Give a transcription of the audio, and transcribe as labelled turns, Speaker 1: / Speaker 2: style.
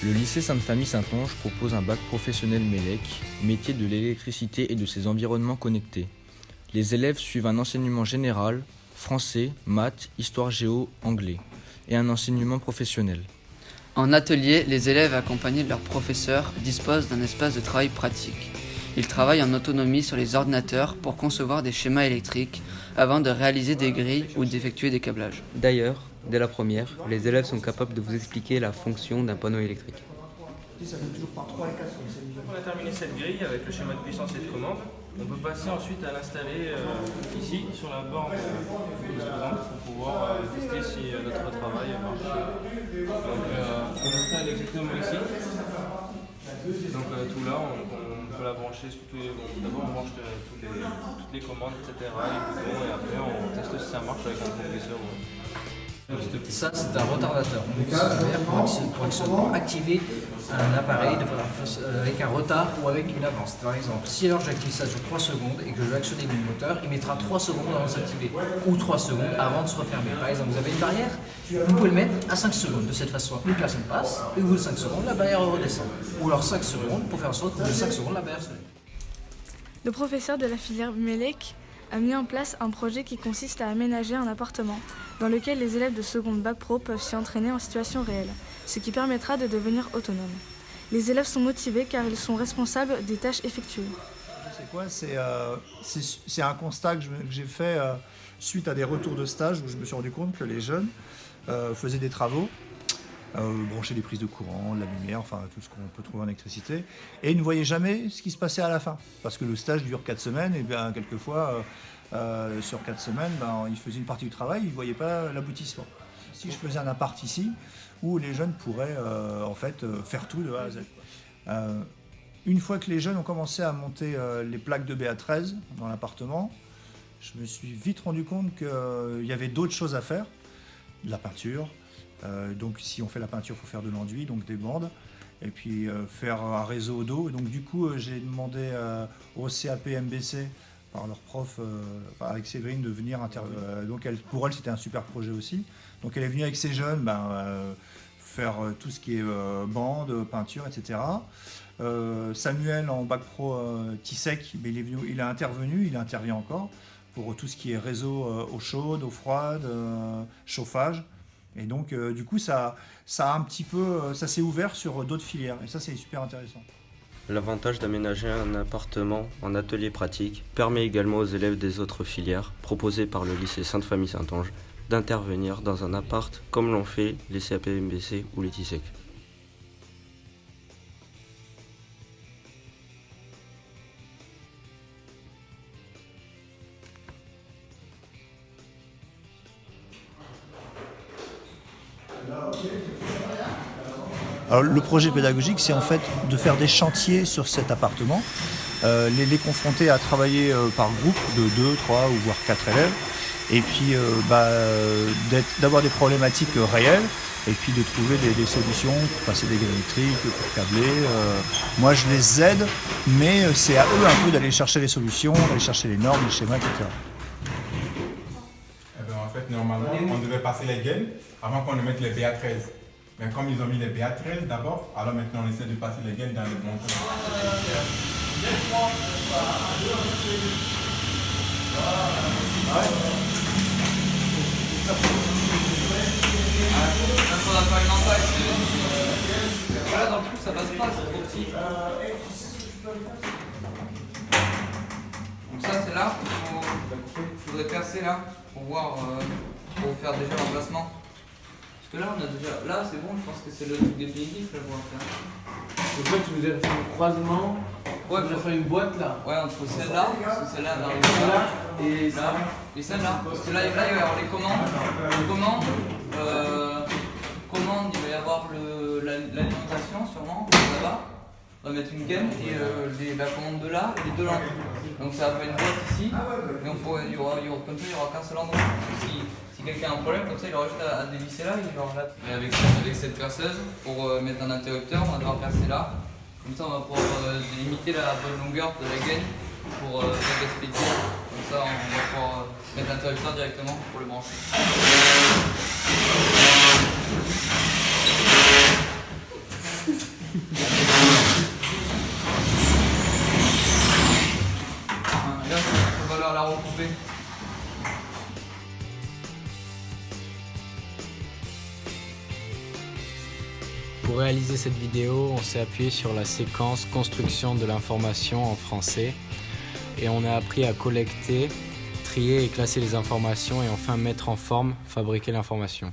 Speaker 1: Le lycée Sainte-Famille-Saint-Onge propose un bac professionnel MELEC, métier de l'électricité et de ses environnements connectés. Les élèves suivent un enseignement général, français, maths, histoire géo, anglais, et un enseignement professionnel.
Speaker 2: En atelier, les élèves accompagnés de leurs professeurs disposent d'un espace de travail pratique. Ils travaillent en autonomie sur les ordinateurs pour concevoir des schémas électriques avant de réaliser des grilles ou d'effectuer des câblages.
Speaker 3: D'ailleurs, dès la première, les élèves sont capables de vous expliquer la fonction d'un panneau électrique.
Speaker 4: On a terminé cette grille avec le schéma de puissance et de commande. On peut passer ensuite à l'installer ici sur la borne disposante pour pouvoir tester si notre travail marche. Donc on installe exactement ici. Donc tout là, on peut la brancher sur tous les. D'abord on branche toutes les commandes, etc. les boutons, et après on teste si ça marche avec un compresseur.
Speaker 5: Ça, c'est un retardateur. C'est-à-dire pour activer un appareil avec un retard ou avec une avance. Par exemple, si alors j'active ça sur 3 secondes et que je vais actionner le moteur, il mettra 3 secondes avant de s'activer ou 3 secondes avant de se refermer. Par exemple, vous avez une barrière, vous pouvez le mettre à 5 secondes. De cette façon, une personne passe et au bout de 5 secondes, la barrière redescend. Ou alors 5 secondes pour faire en sorte qu'au bout de 5 secondes, la barrière se lève.
Speaker 6: Le professeur de la filière MELEC a mis en place un projet qui consiste à aménager un appartement dans lequel les élèves de seconde bac pro peuvent s'y entraîner en situation réelle, ce qui permettra de devenir autonomes. Les élèves sont motivés car ils sont responsables des tâches effectuées.
Speaker 7: C'est quoi ? C'est un constat que j'ai fait suite à des retours de stage où je me suis rendu compte que les jeunes faisaient des travaux, branchaient des prises de courant, de la lumière, enfin tout ce qu'on peut trouver en électricité, et ils ne voyaient jamais ce qui se passait à la fin. Parce que le stage dure 4 semaines, et bien quelquefois, sur 4 semaines, ils faisaient une partie du travail, ils ne voyaient pas l'aboutissement. Si je faisais un appart ici, où les jeunes pourraient faire tout de A à Z. Une fois que les jeunes ont commencé à monter les plaques de BA13 dans l'appartement, je me suis vite rendu compte qu'il y avait d'autres choses à faire, de la peinture. Donc si on fait la peinture, il faut faire de l'enduit, donc des bandes, et puis faire un réseau d'eau. Donc du coup, j'ai demandé au CAP MBC, par leur prof, avec Séverine, de venir donc pour elle, c'était un super projet aussi. Donc elle est venue avec ses jeunes faire tout ce qui est bande, peinture, etc. Samuel en bac pro TISEC, mais il intervient encore pour tout ce qui est réseau eau chaude, eau froide, chauffage. Et donc du coup ça s'est ouvert sur d'autres filières et ça c'est super intéressant.
Speaker 8: L'avantage d'aménager un appartement en atelier pratique permet également aux élèves des autres filières proposées par le lycée Sainte-Famille-Saint-Onge d'intervenir dans un appart comme l'ont fait les CAP MBC ou les TISEC.
Speaker 7: Alors, le projet pédagogique, c'est en fait de faire des chantiers sur cet appartement, les confronter à travailler par groupe de 2, 3 ou voire 4 élèves, et puis d'avoir des problématiques réelles, et puis de trouver des solutions pour passer des grilles électriques, pour câbler. Moi, je les aide, mais c'est à eux un peu d'aller chercher les solutions, d'aller chercher les normes, les schémas, etc.
Speaker 9: En fait, normalement, on devait passer les gaines avant qu'on ne mette les BA13. Mais comme ils ont mis les BA13 d'abord, alors maintenant on essaie de passer les gaines dans les bons temps.
Speaker 2: Voilà, dans le trou, ça passe pas, c'est trop petit. Donc ça, c'est là, il faudrait percer là, pour voir, pour faire déjà l'emplacement. Parce que là, on a déjà. Là, c'est bon, je pense que c'est le truc définitif là pour faire.
Speaker 5: Donc là, tu voudrais faire un croisement,
Speaker 2: ouais,
Speaker 5: tu voudrais faire une boîte là.
Speaker 2: Ouais, entre celle-là, parce que celle-là arrive
Speaker 5: Celle-là
Speaker 2: et là, et celle-là. Parce que là, il va y avoir les commandes. Commande, il va y avoir l'alimentation sûrement, là-bas. On va mettre une gaine et la commande de là et les deux lampes. Donc ça va faire une boîte ici. Et comme ça, il n'y aura qu'un seul endroit. Si quelqu'un a un problème, comme ça, il aura juste à dévisser là, il aura là. Et avec cette perceuse, pour mettre un interrupteur, on va devoir percer là. Comme ça, on va pouvoir limiter la bonne longueur de la gaine pour pas gaspiller. Comme ça, on va pouvoir mettre l'interrupteur directement pour le brancher. falloir la recouper.
Speaker 10: Pour réaliser cette vidéo, on s'est appuyé sur la séquence construction de l'information en français et on a appris à collecter, trier et classer les informations et enfin mettre en forme, fabriquer l'information.